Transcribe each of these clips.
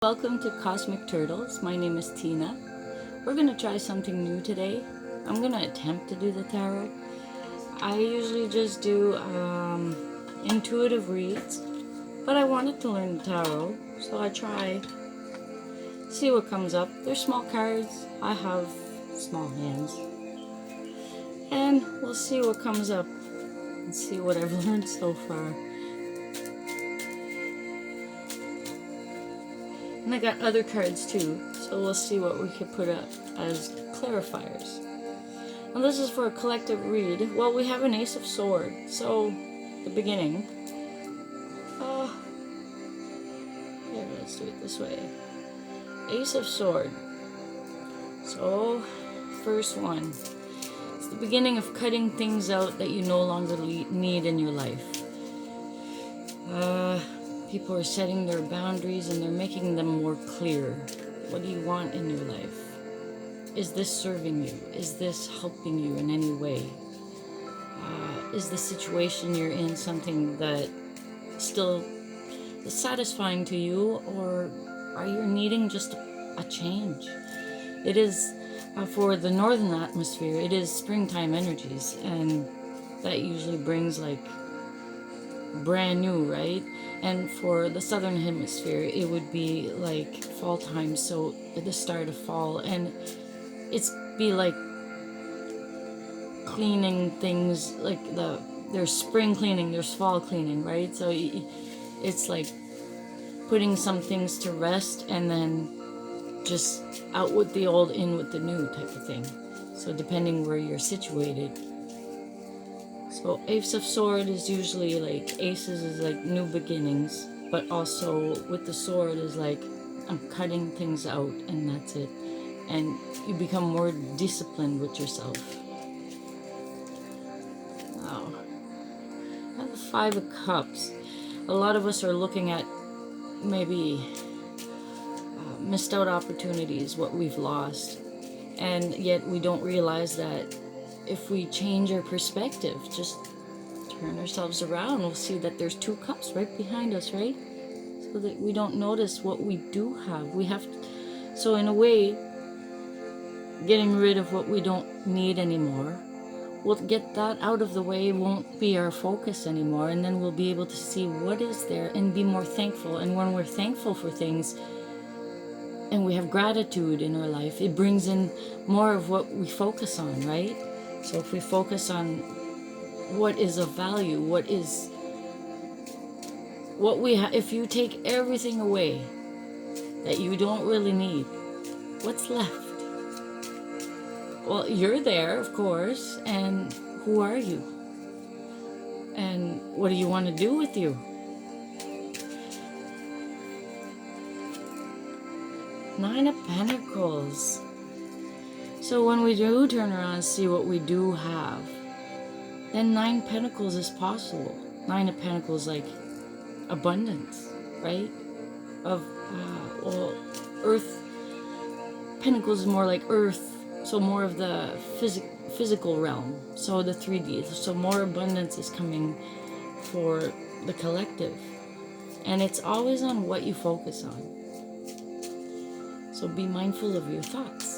Welcome to Cosmic Turtles. My name is Tina. We're going to try something new today. I'm going to attempt to do the tarot. I usually just do intuitive reads, but I wanted to learn the tarot, so I tried. See what comes up. They're small cards. I have small hands. And we'll see what comes up and see what I've learned so far. And I got other cards too, so we'll see what we could put up as clarifiers. And this is for a collective read. Well, we have an Ace of Swords, so the beginning. Here, let's do it this way. Ace of Sword. So, first one. It's the beginning of cutting things out that you no longer need in your life. People are setting their boundaries and they're making them more clear. What do you want in your life? Is this serving you? Is this helping you in any way? Is the situation you're in something that still is satisfying to you, or are you needing just a change? It is, for the northern atmosphere, it is springtime energies, and that usually brings like brand new, right? And for the southern hemisphere, it would be like fall time, so at the start of fall, and it's be like cleaning things, like there's spring cleaning, there's fall cleaning, right? So it's like putting some things to rest and then just out with the old, in with the new type of thing. So depending where you're situated. So Ace of Sword is usually like, aces is like new beginnings, but also with the sword is like, I'm cutting things out and that's it. And you become more disciplined with yourself. Now, I have the Five of Cups. A lot of us are looking at maybe missed out opportunities, what we've lost. And yet we don't realize that if we change our perspective, just turn ourselves around, we'll see that there's two cups right behind us, right? So that we don't notice what we do have. We have to, so in a way, getting rid of what we don't need anymore, we'll get that out of the way, won't be our focus anymore, and then we'll be able to see what is there and be more thankful. And when we're thankful for things and we have gratitude in our life, it brings in more of what we focus on, right? So if we focus on what is of value, what we have, if you take everything away that you don't really need, what's left? Well, you're there, of course, and who are you? And what do you want to do with you? Nine of Pentacles. So when we do turn around and see what we do have, then Nine Pentacles is possible. Nine of Pentacles, like abundance, right? Of, well, Earth. Pentacles is more like Earth, so more of the physical realm. So the 3D, so more abundance is coming for the collective. And it's always on what you focus on. So be mindful of your thoughts.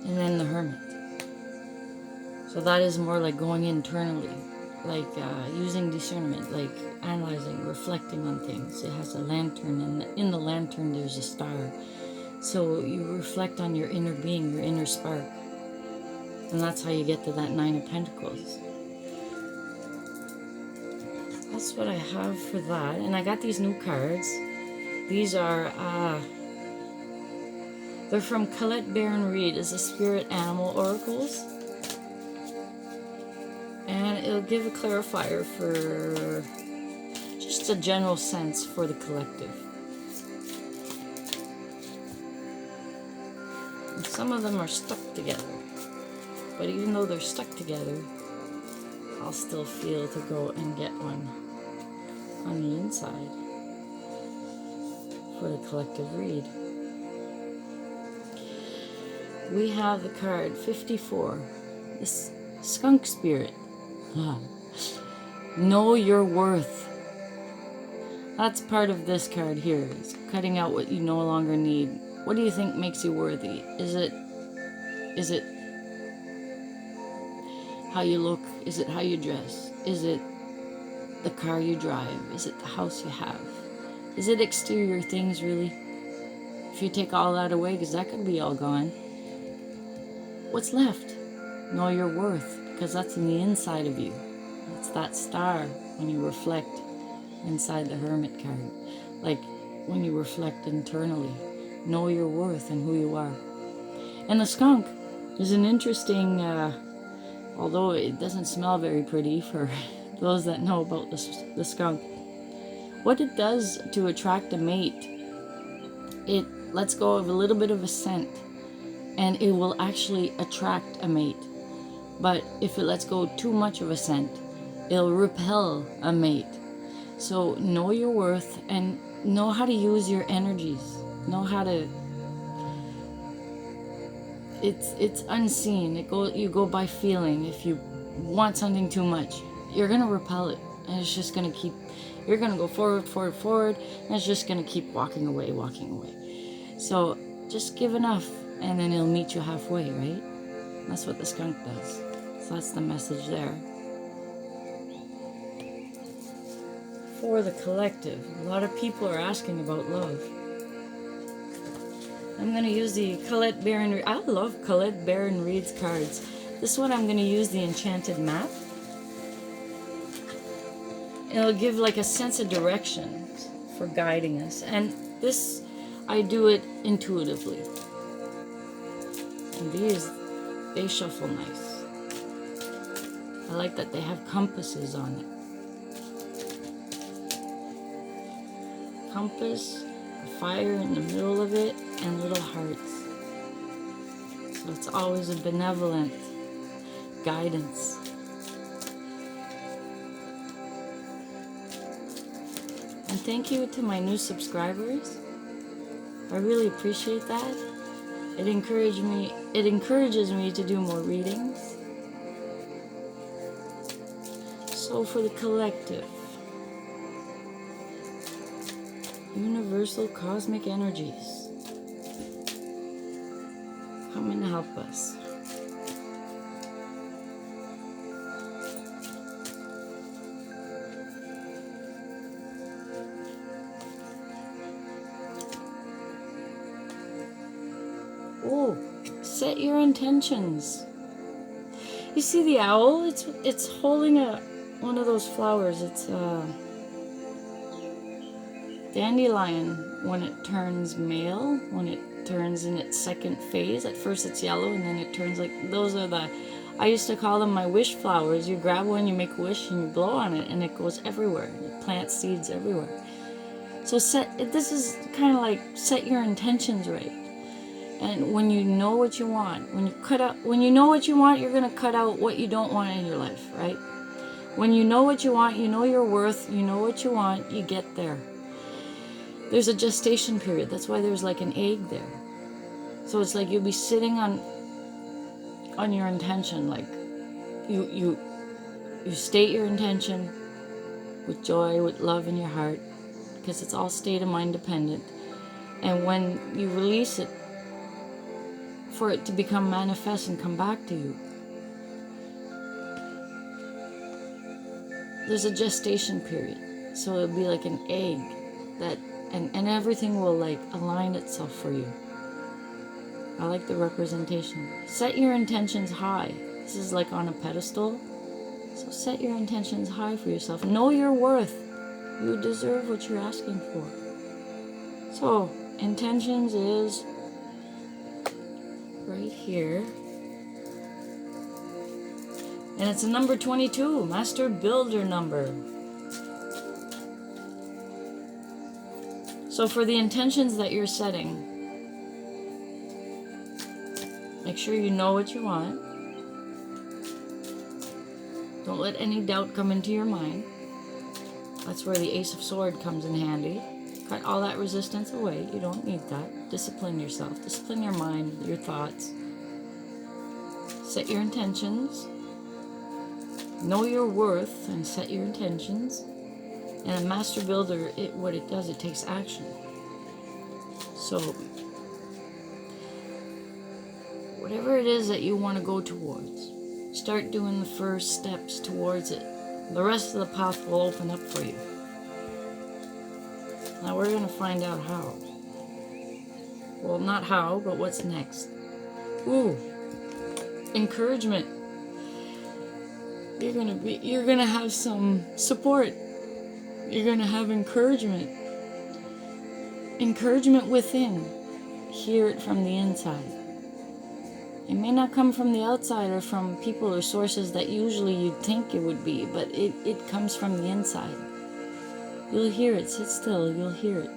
And then the Hermit. So that is more like going internally, like using discernment, like analyzing, reflecting on things. It has a lantern, and in the lantern there's a star. So you reflect on your inner being, your inner spark. And that's how you get to that Nine of Pentacles. That's what I have for that. And I got these new cards. These are they're from Colette Baron Reed, is the Spirit Animal Oracles. And it'll give a clarifier for just a general sense for the collective. And some of them are stuck together. But even though they're stuck together, I'll still feel to go and get one on the inside for the collective read. We have the card 54, the Skunk Spirit. Know your worth. That's part of this card here. It's cutting out what you no longer need. What do you think makes you worthy? Is it how you look? Is it how you dress? Is it the car you drive? Is it the house you have? Is it exterior things, really? If you take all that away, because that could be all gone, what's left? Know your worth, because that's in the inside of you. It's that star when you reflect inside the Hermit card. Like when you reflect internally. Know your worth and who you are. And the skunk is an interesting, although it doesn't smell very pretty for those that know about the skunk. What it does to attract a mate, it lets go of a little bit of a scent, and it will actually attract a mate. But if it lets go too much of a scent, it'll repel a mate. So know your worth and know how to use your energies. Know how to... It's unseen. You go by feeling. If you want something too much, you're gonna repel it, and it's just gonna keep... You're gonna go forward, and it's just gonna keep walking away. So just give enough, and then it'll meet you halfway, right? That's what the skunk does. So that's the message there. For the collective, a lot of people are asking about love. I'm going to use the Colette Baron. I love Colette Baron Reid's cards. This one I'm going to use the Enchanted Map. It'll give like a sense of direction for guiding us. And this, I do it intuitively. And these, they shuffle nice. I like that they have compasses on it. Compass, a fire in the middle of it, and little hearts. So it's always a benevolent guidance. And thank you to my new subscribers. I really appreciate that. It encourages me to do more readings. So for the collective, universal cosmic energies, come and help us. Oh, set your intentions. You see the owl? It's holding one of those flowers. It's dandelion when it turns male, when it turns in its second phase. At first it's yellow and then it turns like, those are the, I used to call them my wish flowers. You grab one, you make a wish and you blow on it and it goes everywhere. You plant seeds everywhere. So this is kind of like set your intentions right. And when you know what you want, when you know what you want, you're going to cut out what you don't want in your life, right? When you know what you want, you know your worth, you know what you want, you get there. There's a gestation period. That's why there's like an egg there. So it's like you'll be sitting on your intention. Like you state your intention with joy, with love in your heart, because it's all state of mind dependent. And when you release it, for it to become manifest and come back to you, there's a gestation period. So it'll be like an egg that and everything will like align itself for you. I like the representation. Set your intentions high. This is like on a pedestal. So set your intentions high for yourself. Know your worth. You deserve what you're asking for. So intentions is right here. And it's a number 22, Master Builder number. So for the intentions that you're setting, make sure you know what you want. Don't let any doubt come into your mind. That's where the Ace of Swords comes in handy. Cut all that resistance away. You don't need that. Discipline yourself. Discipline your mind, your thoughts. Set your intentions. Know your worth and set your intentions. And a master builder, what it does, it takes action. So whatever it is that you want to go towards, start doing the first steps towards it. The rest of the path will open up for you. Now we're going to find out how. Well, not how, but what's next. Ooh, encouragement. You're gonna have some support. You're gonna have encouragement. Encouragement within. Hear it from the inside. It may not come from the outside or from people or sources that usually you'd think it would be, but it comes from the inside. You'll hear it. Sit still. You'll hear it.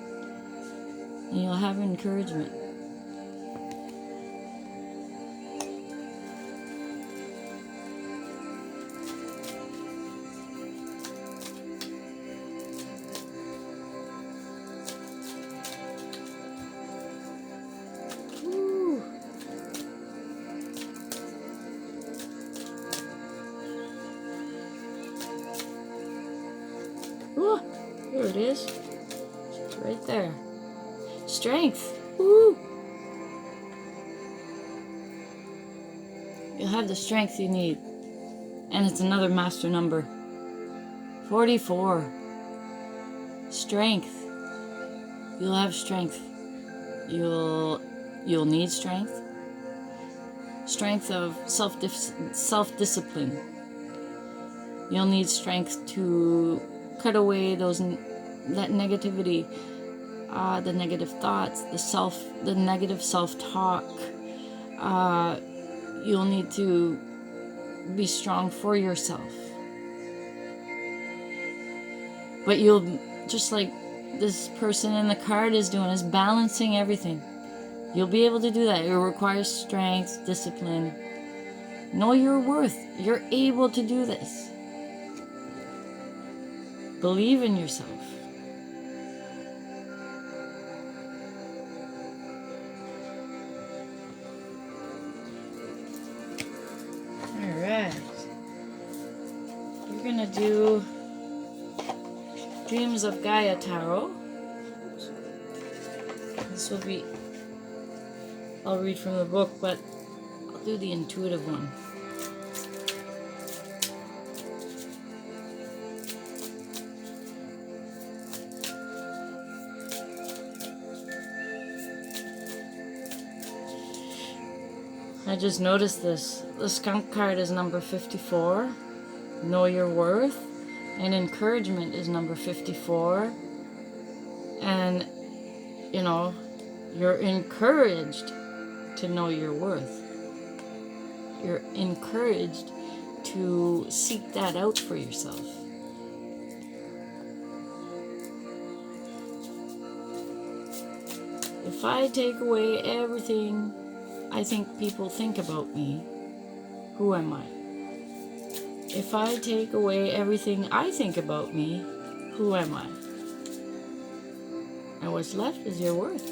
And you'll have encouragement. Ooh, here it is. It's right there. Strength. Woo! You'll have the strength you need. And it's another master number. 44. Strength. You'll have strength. You'll need strength. Strength of self-discipline. You'll need strength to cut away that negativity, the negative thoughts, the negative self-talk. You'll need to be strong for yourself. But you'll, just like this person in the card is doing, is balancing everything. You'll be able to do that. It requires strength, discipline. Know your worth. You're able to do this. Believe in yourself. Alright. We're going to do Dreams of Gaia Tarot. This will be, I'll read from the book, but I'll do the intuitive one. I just noticed this. The skunk card is number 54. Know your worth. And encouragement is number 54. And, you know, you're encouraged to know your worth. You're encouraged to seek that out for yourself. If I take away everything I think people think about me, who am I? If I take away everything I think about me, who am I? And what's left is your worth.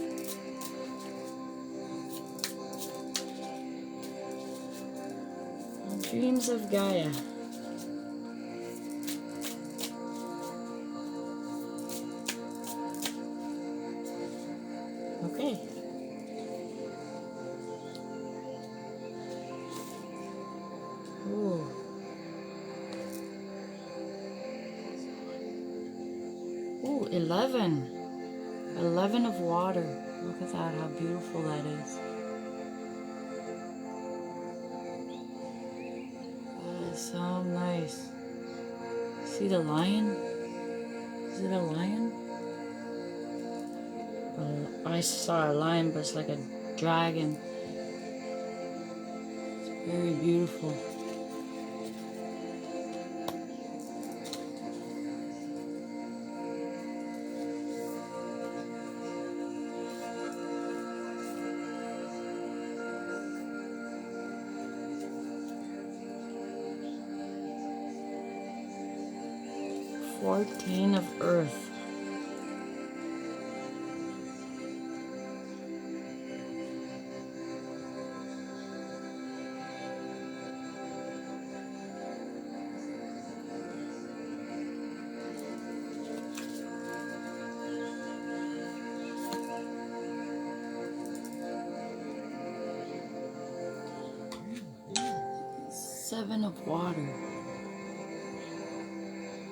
Dreams of Gaia. Okay. Ooh. Ooh, 11. 11 of water. Look at that, how beautiful that is. That is so nice. See the lion? Is it a lion? I saw a lion, but it's like a dragon. It's very beautiful. Fourteen of Earth. 7 of water.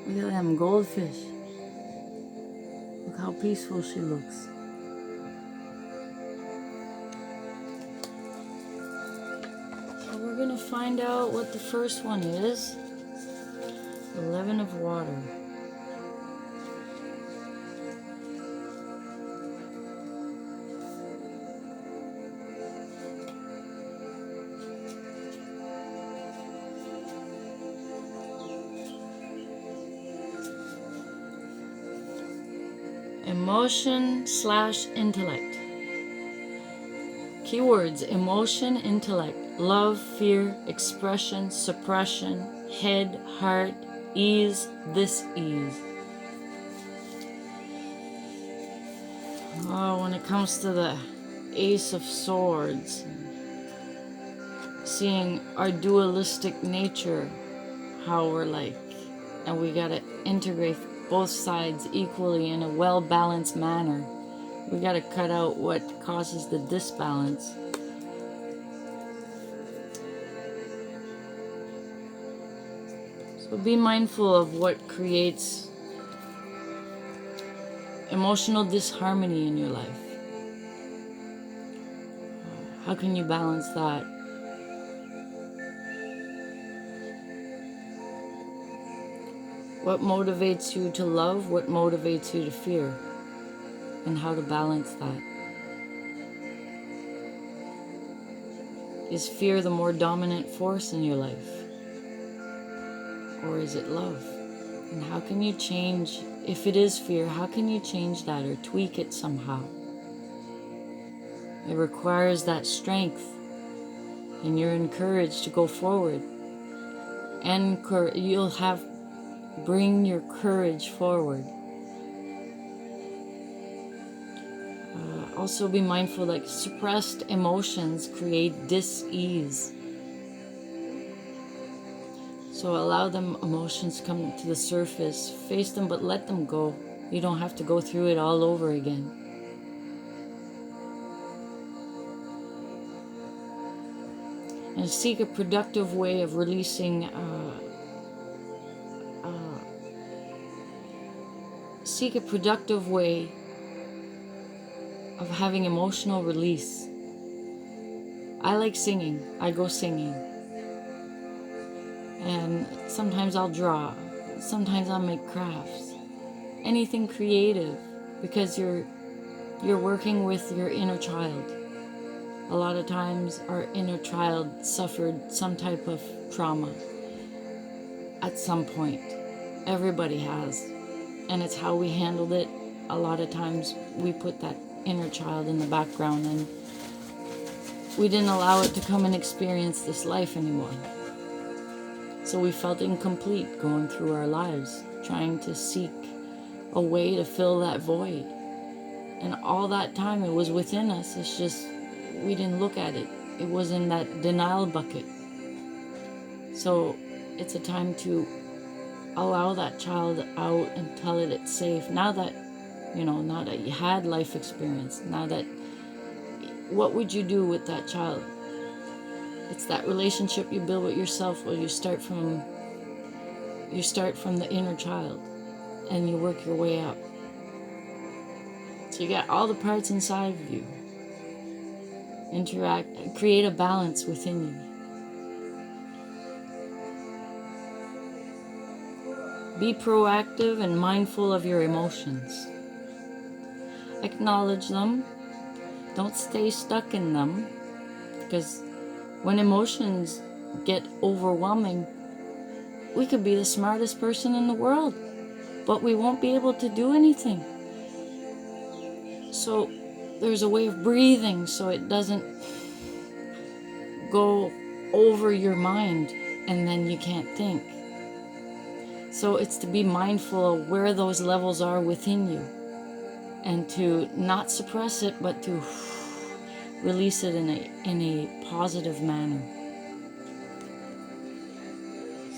Look at them goldfish. Look how peaceful she looks. So we're going to find out what the first one is. 11 of water. Emotion/intellect. Keywords: emotion, intellect, love, fear, expression, suppression, head, heart, ease, dis-ease. Oh, when it comes to the Ace of Swords, seeing our dualistic nature, how we're like, and we gotta integrate both sides equally in a well-balanced manner. We gotta cut out what causes the disbalance. So be mindful of what creates emotional disharmony in your life. How can you balance that? What motivates you to love? What motivates you to fear? And how to balance that. Is fear the more dominant force in your life? Or is it love? And how can you change, if it is fear, how can you change that or tweak it somehow? It requires that strength, and you're encouraged to go forward. And you'll bring your courage forward. Also be mindful, like suppressed emotions create dis-ease. So allow them emotions come to the surface, face them, but let them go. You don't have to go through it all over again. And seek a productive way of releasing, seek a productive way of having emotional release. I like singing. I go singing. And sometimes I'll draw. Sometimes I'll make crafts. Anything creative, because you're working with your inner child. A lot of times our inner child suffered some type of trauma at some point. Everybody has. And it's how we handled it. A lot of times we put that inner child in the background and we didn't allow it to come and experience this life anymore. So we felt incomplete going through our lives, trying to seek a way to fill that void. And all that time it was within us. It's just we didn't look at it. It was in that denial bucket. So it's a time to allow that child out and tell it it's safe. Now that you had life experience, now that, what would you do with that child? It's that relationship you build with yourself. Well, you start from the inner child and you work your way up. So you got all the parts inside of you. Interact, create a balance within you. Be proactive and mindful of your emotions. Acknowledge them. Don't stay stuck in them, because when emotions get overwhelming, we could be the smartest person in the world, but we won't be able to do anything. So there's a way of breathing so it doesn't go over your mind and then you can't think. So it's to be mindful of where those levels are within you and to not suppress it, but to release it in a positive manner.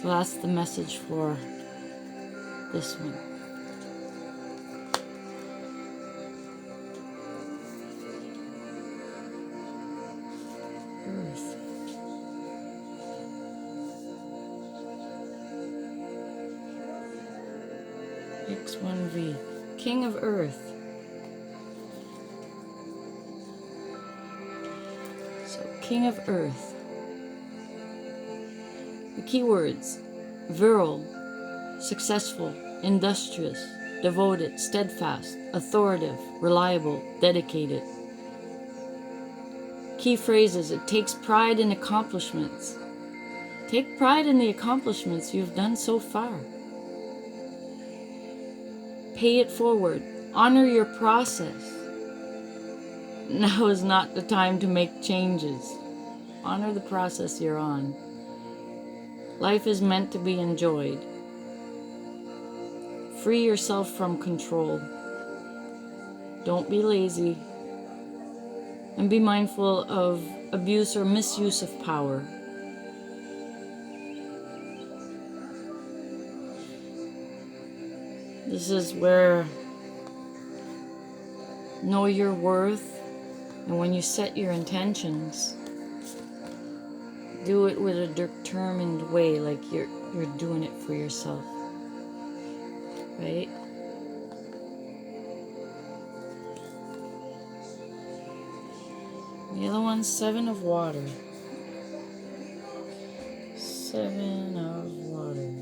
So that's the message for this one. Earth. X1V. King of Earth. So, King of Earth. The keywords: virile, successful, industrious, devoted, steadfast, authoritative, reliable, dedicated. Key phrases: it takes pride in accomplishments. Take pride in the accomplishments you've done so far. Pay it forward. Honor your process. Now is not the time to make changes. Honor the process you're on. Life is meant to be enjoyed. Free yourself from control. Don't be lazy. And be mindful of abuse or misuse of power. This is where know your worth, and when you set your intentions, do it with a determined way, like you're doing it for yourself, right? The other one's 7 of water. 7 of water.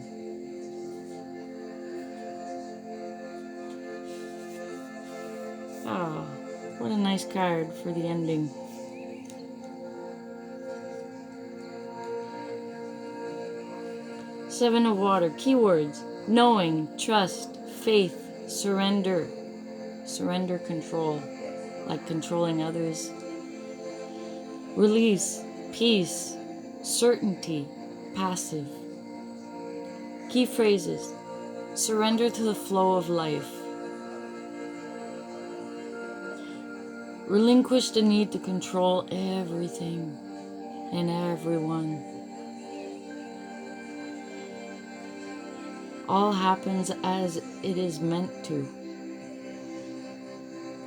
Ah, what a nice card for the ending. Seven of water. Keywords: knowing, trust, faith, surrender. Surrender, control, like controlling others. Release, peace, certainty, passive. Key phrases: surrender to the flow of life. Relinquish the need to control everything and everyone. All happens as it is meant to.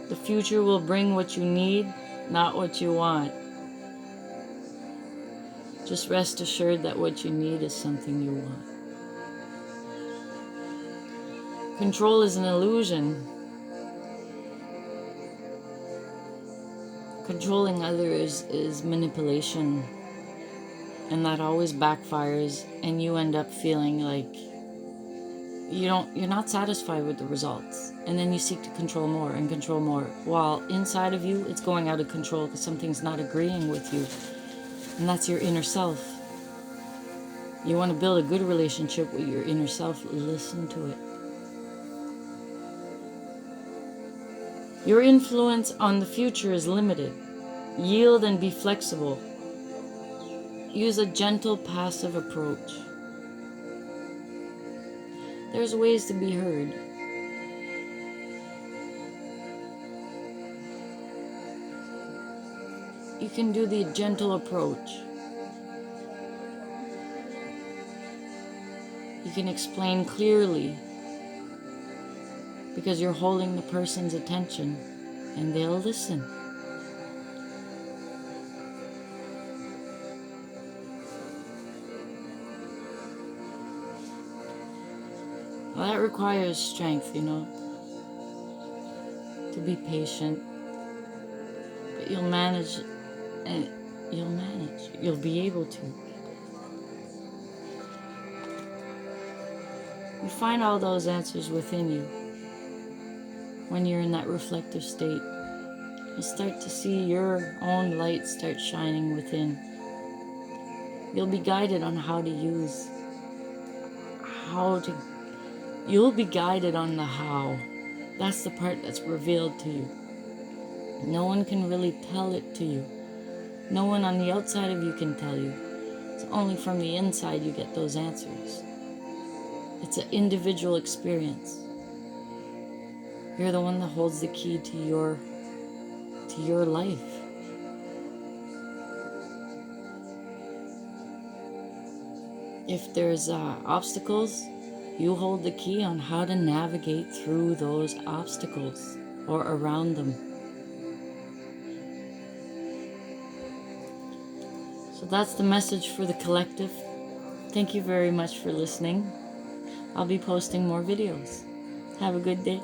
The future will bring what you need, not what you want. Just rest assured that what you need is something you want. Control is an illusion. Controlling others is manipulation, and that always backfires, and you end up feeling like you're not satisfied with the results, and then you seek to control more and control more, while inside of you it's going out of control because something's not agreeing with you, and that's your inner self. You want to build a good relationship with your inner self, listen to it. Your influence on the future is limited. Yield and be flexible. Use a gentle, passive approach. There's ways to be heard. You can do the gentle approach. You can explain clearly, because you're holding the person's attention and they'll listen. Well, that requires strength, to be patient. But you'll manage, and you'll be able to. You find all those answers within you. When you're in that reflective state, you'll start to see your own light start shining within. You'll be guided on you'll be guided on the how. That's the part that's revealed to you. No one can really tell it to you. No one on the outside of you can tell you. It's only from the inside you get those answers. It's an individual experience. You're the one that holds the key to your life. If there's obstacles, you hold the key on how to navigate through those obstacles or around them. So that's the message for the collective. Thank you very much for listening. I'll be posting more videos. Have a good day.